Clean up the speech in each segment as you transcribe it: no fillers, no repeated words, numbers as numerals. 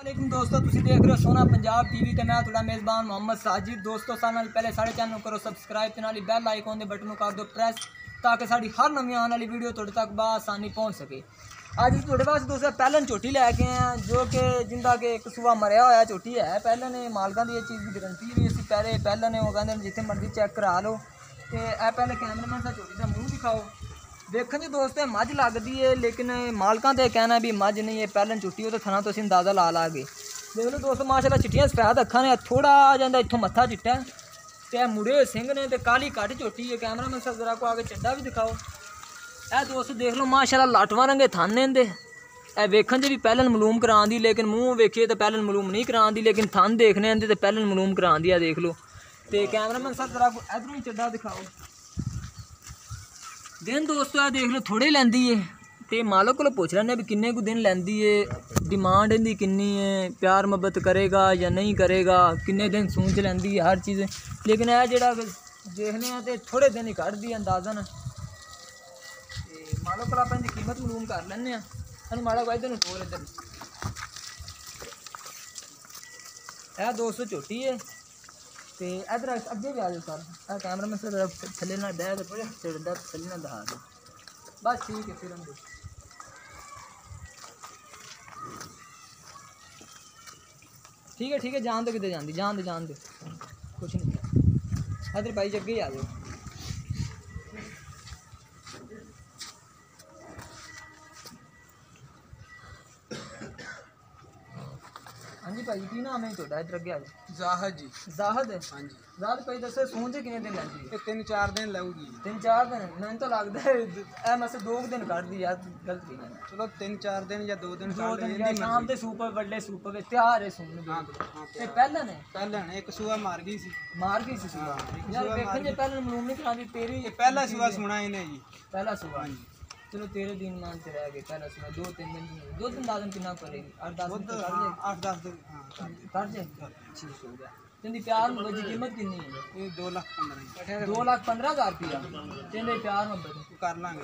वालेकुम दोस्तों, तुम देख रहे हो सोना पंजाब टीवी ते मैं थोड़ा मेज़बान मोहम्मद साजिद। दोस्तों सारे नाल पहले साढ़े चैनल करो सब्सक्राइब ते नाल बैल आइकन दे बटन कर दो प्रेस ताकि साड़ी हर नवी आने वाली वीडियो तुहाडे तक बआसानी पहुँच सके। अज तुहाडे वास्ते दोस्तों पैलन झोटी लैके आए हैं जो कि जिंदा कि एक सूआ मरिया होया झोटी है। पैलन ने मालकां दी इस चीज़ की गारंटी भी इसी पैरे पैलन ने वो कहते हैं जिथे मर्जी चेक करा लो। तो यह पहले कैमरामैन सा झोटी का मूँह दिखाओ। देखने च दोस्तों मझ लगती है लेकिन मालकां का कहना भी मझ नहीं है पैलन झोटी वो तो थाना तो अंदाज़ा ला के देख लो दोस्तों। माशाल्लाह चिट्टियां सफेद अखां ने थोड़ा जाता इत्थों मत्था चिट्टा ते मुड़े सिंह ने ते काली कट झोटी है। कैमरा मैन साहब जरा को आगे चड्डा भी दिखाओ। ए दोस्तों देख लो माशाल्लाह लाटवा रंगे थाने दे ए वेखन च भी पैलन मलूम करां दी लेकिन मूँह वेखिए तो पैलन मलूम नहीं करां दी लेकिन थन देखने आंदे तो पैलन मलूम करां दी है। देख लो तो कैमरा मैन साहब जरा को इधरों ही चड्डा दिखाओ। दिन दोस्तों देख लो थोड़े लैंदी है तो मालक को पुछ लें भी किन्ने को दिन लैंदी है, डिमांड इनकी किन्नी है, प्यार मोहब्बत करेगा या नहीं करेगा, किन्ने दिन सूंच लैंदी है हर चीज़। लेकिन यह जरा देखने तो थोड़े दिन ही कट दी अंदाजन मालक को आप इनकी कीमत मलूम कर लें। सू माड़ा को इधर टोर इधर यह 200 झोटी है तो इधर अगे भी आ जाओ सर। कैमरा में सर थले ना डै चिड़दा थले ना दहा दो बस ठीक है। फिर हम ठीक है जान दो कितने जान दो कुछ नहीं। इधर भाई अगे ही आ जाओ। हाँ जी भाई की नाम है थोड़ा इधर अगे आ जाओ। जाहद जी। जाहद हाँ जी। जाहद भाई दसो सूंच कितने दिन लगी? 3-4 दिन लगेगी। 3-4 दिन मैंने तो लगता है मैं 2 दिन कट दी यार गलत नहीं है। चलो 3-4 दिन या 2 दिन 2 दिन शाम के सूप बड़े सूप तैयार है सून ते पहले ने एक सूआ मार गई सी सूआ यार देखन जे पहले मालूम नहीं करांदी तेरी पहला सूआ सुना इन्हें जी। पहला सूआ चलो तेरे दिन मान से रह गए पहला सूआ 2-3 दिन 2 दिन दादन कितना करेगी 8-10 दिन कर ले 8-10 दिन कर जे ठीक हो गया। तेरी प्यार मोहब्बत की कीमत कितनी है? ये 2,15,000 2,15,000 रुपया तेरे प्यार मोहब्बत कर लांगे।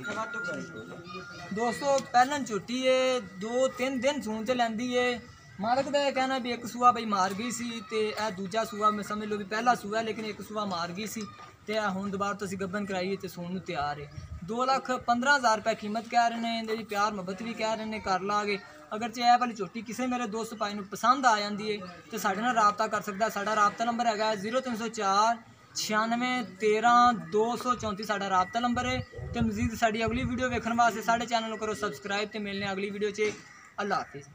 दोस्तों पैलन झोटी है 2-3 दिन सून से लैंदी है। मालक का कहना भी एक सूआ बई मार गई सी ते ए दूजा सूआ मैं समझ लो भी पहला सूआ लेकिन एक सूआ मार गई सी ते हुण दोबारा तो असीं गब्बन कराई ते सून नूं तैयार है। 2,15,000 रुपये कीमत कह रहे हैं इहदी प्यार मोहब्बत भी कह रहे हैं कर लागे। अगर चाहे वाली झोटी किसी मेरे दोस्त भाई नूं पसंद आ जाती है तो साडे नाल राबता कर सकदा। साडा राबता नंबर है 0304 96 13 234 साडा राबता नंबर है। तो मजीद साडी अगली वीडियो वेखण वास्ते साडे चैनल करो सब्सक्राइब तो मिलने अगली वीडियो च। अल्लाह हाफिज़।